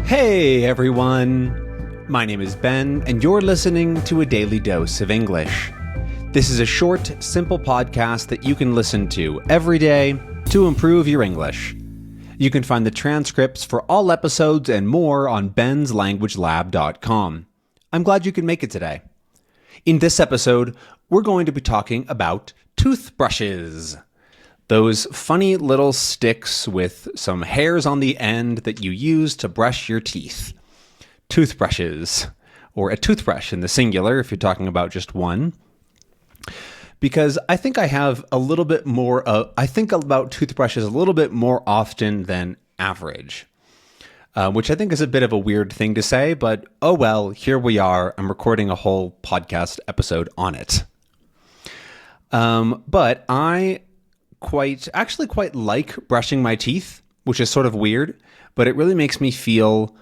Hey everyone! My name is Ben, and you're listening to A Daily Dose of English. This is a short, simple podcast that you can listen to every day to improve your English. You can find the transcripts for all episodes and more on benslanguagelab.com. I'm glad you can make it today. In this episode, we're going to be talking about toothbrushes. Those funny little sticks with some hairs on the end that you use to brush your teeth. Toothbrushes, or a toothbrush in the singular if you're talking about just one. Because I think I have a little bit more, I think about toothbrushes a little bit more often than average. Which I think is a bit of a weird thing to say, but oh well, here we are. I'm recording a whole podcast episode on it. But I quite like brushing my teeth, which is sort of weird, but it really makes me feel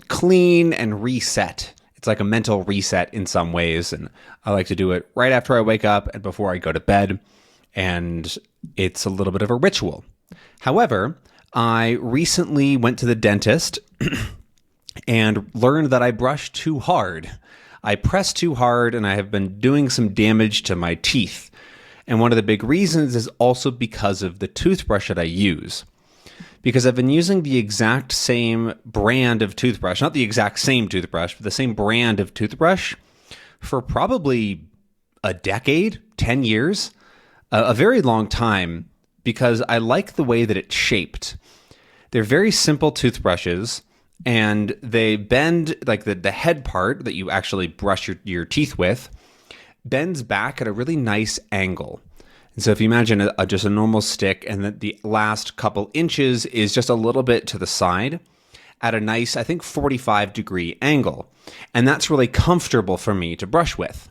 clean and reset. It's like a mental reset in some ways, and I like to do it right after I wake up and before I go to bed, and it's a little bit of a ritual. However, I recently went to the dentist and learned that I brushed too hard. I pressed too hard, and I have been doing some damage to my teeth. And one of the big reasons is also because of the toothbrush that I use. Because I've been using the exact same brand of toothbrush, not the exact same toothbrush, but the same brand of toothbrush for probably a decade, 10 years, a very long time, because I like the way that it's shaped. They're very simple toothbrushes, and they bend, like the head part that you actually brush your teeth with, bends back at a really nice angle. And so if you imagine just a normal stick and then the last couple inches is just a little bit to the side at a nice, I think, 45-degree angle. And that's really comfortable for me to brush with.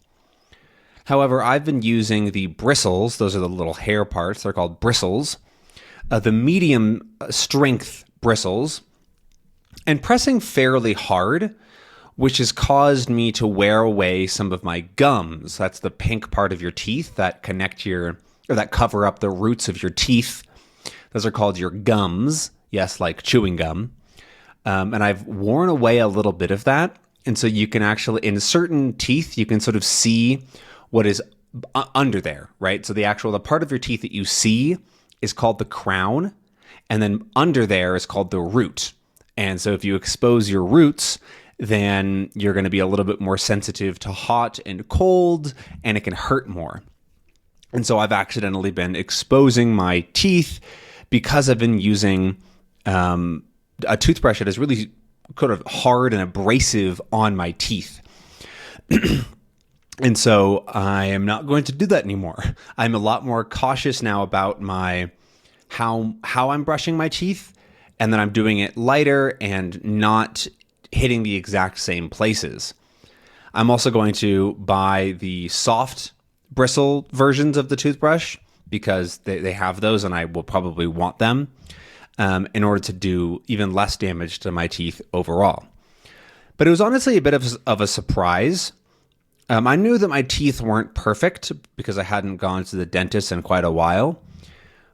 However, I've been using the bristles. Those are the little hair parts. They're called bristles. The medium strength bristles. And pressing fairly hard, which has caused me to wear away some of my gums. That's the pink part of your teeth that that cover up the roots of your teeth. Those are called your gums. Yes, like chewing gum. And I've worn away a little bit of that. And so you can actually, in certain teeth, you can sort of see what is under there, right? So the part of your teeth that you see is called the crown. And then under there is called the root. And so if you expose your roots, then you're going to be a little bit more sensitive to hot and cold, and it can hurt more. And so I've accidentally been exposing my teeth because I've been using a toothbrush that is really kind of hard and abrasive on my teeth. And so I am not going to do that anymore. I'm a lot more cautious now about how I'm brushing my teeth, and then I'm doing it lighter and not hitting the exact same places. I'm also going to buy the soft bristle versions of the toothbrush because they have those and I will probably want them in order to do even less damage to my teeth overall. But it was honestly a bit of a surprise. I knew that my teeth weren't perfect because I hadn't gone to the dentist in quite a while.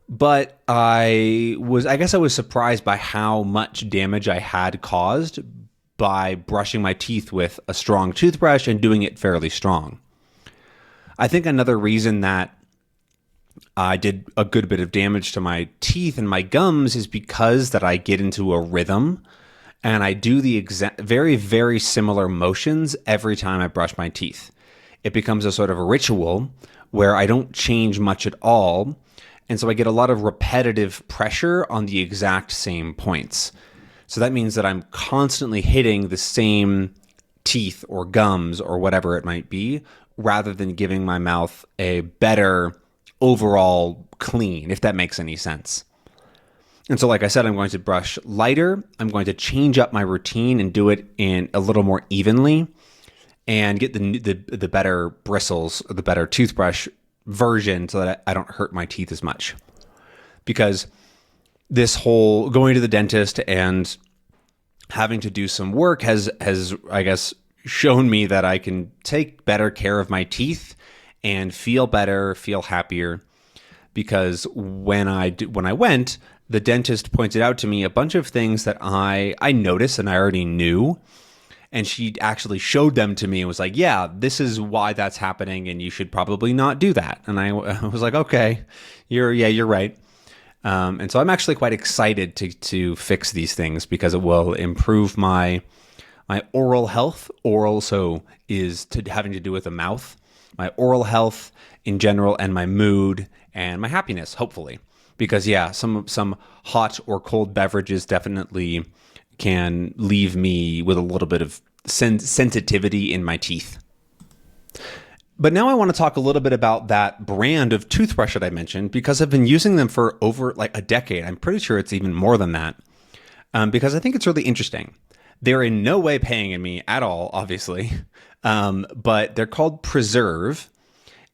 But I guess I was surprised by how much damage I had caused by brushing my teeth with a strong toothbrush and doing it fairly strong. I think another reason that I did a good bit of damage to my teeth and my gums is because that I get into a rhythm and I do the very, very similar motions every time I brush my teeth. It becomes a sort of a ritual where I don't change much at all. And so I get a lot of repetitive pressure on the exact same points. So that means that I'm constantly hitting the same teeth or gums or whatever it might be, rather than giving my mouth a better overall clean, if that makes any sense. And so, like I said, I'm going to brush lighter. I'm going to change up my routine and do it in a little more evenly and get the better bristles, or the better toothbrush version so that I don't hurt my teeth as much. Because this whole going to the dentist and having to do some work has I guess shown me that I can take better care of my teeth and feel better, feel happier. Because when I went, the dentist pointed out to me a bunch of things that I noticed and I already knew. And she actually showed them to me and was like, yeah, this is why that's happening, and you should probably not do that. And I was like, okay, you're right. And so I'm actually quite excited to fix these things because it will improve my oral health. Oral, so is having to do with the mouth. My oral health in general, and my mood and my happiness, hopefully. Because yeah, some hot or cold beverages definitely can leave me with a little bit of sensitivity in my teeth. But now I want to talk a little bit about that brand of toothbrush that I mentioned, because I've been using them for over like a decade. I'm pretty sure it's even more than that, because I think it's really interesting. They're in no way paying me at all, obviously, but they're called Preserve.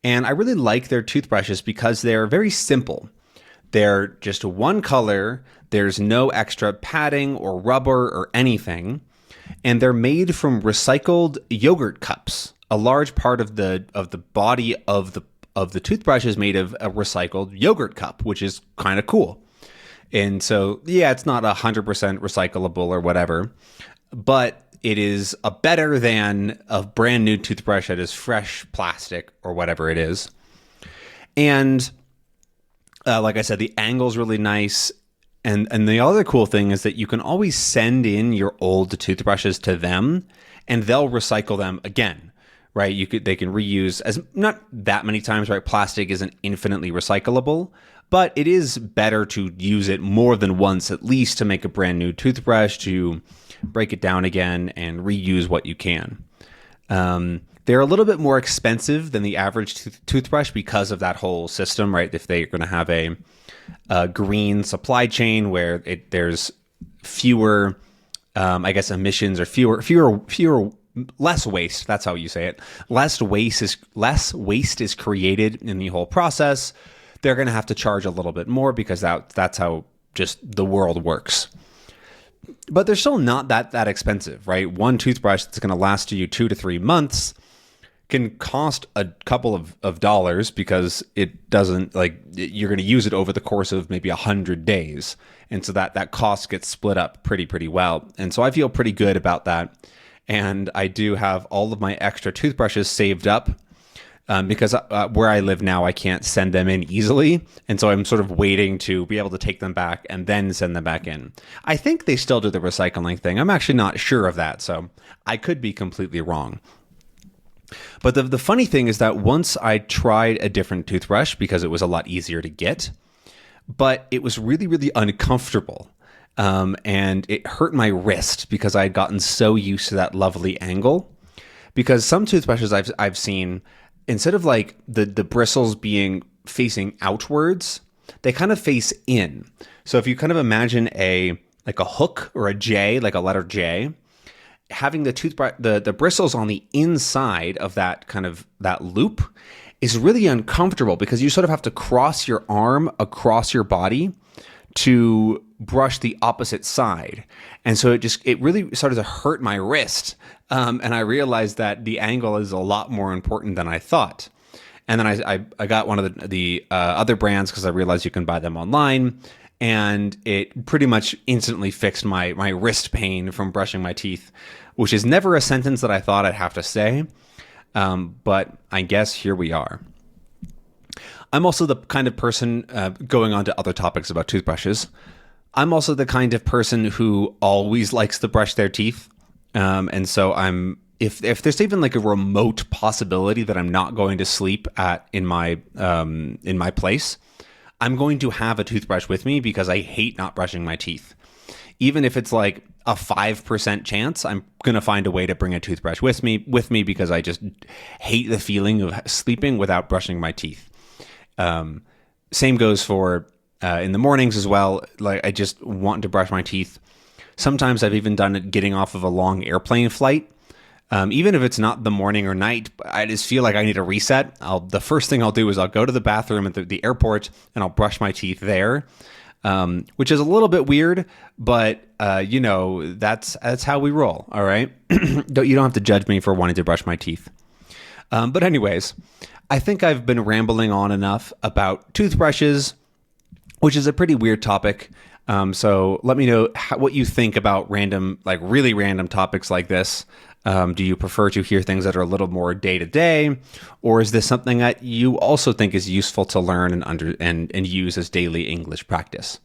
And I really like their toothbrushes because they're very simple. They're just one color. There's no extra padding or rubber or anything. And they're made from recycled yogurt cups. A large part of the body of the toothbrush is made of a recycled yogurt cup, which is kind of cool. And so, yeah, it's not 100% recyclable or whatever, but it is a better than a brand new toothbrush that is fresh plastic or whatever it is. And like I said, the angle's really nice. And the other cool thing is that you can always send in your old toothbrushes to them and they'll recycle them again, right? They can reuse as not that many times, right? Plastic isn't infinitely recyclable, but it is better to use it more than once at least to make a brand new toothbrush, to break it down again and reuse what you can. They're a little bit more expensive than the average toothbrush because of that whole system, right? If they're going to have a green supply chain where there's fewer, I guess, emissions, or less waste. That's how you say it. Less waste is created in the whole process. They're going to have to charge a little bit more because that's how just the world works. But they're still not that expensive, right? One toothbrush that's going to last you 2 to 3 months can cost a couple of dollars because it doesn't, like, you're going to use it over the course of maybe 100 days. And so that cost gets split up pretty well. And so I feel pretty good about that. And I do have all of my extra toothbrushes saved up because where I live now, I can't send them in easily. And so I'm sort of waiting to be able to take them back and then send them back in. I think they still do the recycling thing. I'm actually not sure of that. So I could be completely wrong. But the funny thing is that once I tried a different toothbrush because it was a lot easier to get, but it was really, really uncomfortable. And it hurt my wrist because I had gotten so used to that lovely angle. Because some toothbrushes I've seen, instead of like the bristles being facing outwards, they kind of face in. So if you kind of imagine a hook or a J, like a letter J, having the toothbrush, the bristles on the inside of that loop is really uncomfortable because you sort of have to cross your arm across your body to brush the opposite side. And so it really started to hurt my wrist. And I realized that the angle is a lot more important than I thought. And then I got one of the other brands because I realized you can buy them online. And it pretty much instantly fixed my wrist pain from brushing my teeth, which is never a sentence that I thought I'd have to say. But I guess here we are. I'm also the kind of person, going on to other topics about toothbrushes, I'm also the kind of person who always likes to brush their teeth. And so if there's even like a remote possibility that I'm not going to sleep in my place, I'm going to have a toothbrush with me because I hate not brushing my teeth. Even if it's like a 5% chance, I'm going to find a way to bring a toothbrush with me because I just hate the feeling of sleeping without brushing my teeth. Same goes for in the mornings as well. Like, I just want to brush my teeth. Sometimes I've even done it getting off of a long airplane flight. Even if it's not the morning or night, I just feel like I need a reset. The first thing I'll do is I'll go to the bathroom at the airport and I'll brush my teeth there, which is a little bit weird, but that's how we roll. All right, you don't have to judge me for wanting to brush my teeth. But anyways, I think I've been rambling on enough about toothbrushes. which is a pretty weird topic. So let me know what you think about random, like really random topics like this. Do you prefer to hear things that are a little more day to day, or is this something that you also think is useful to learn and use as daily English practice?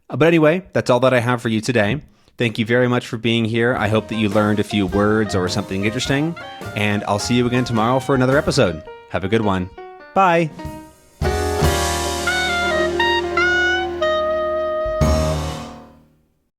But anyway, that's all that I have for you today. Thank you very much for being here. I hope that you learned a few words or something interesting, and I'll see you again tomorrow for another episode. Have a good one. Bye.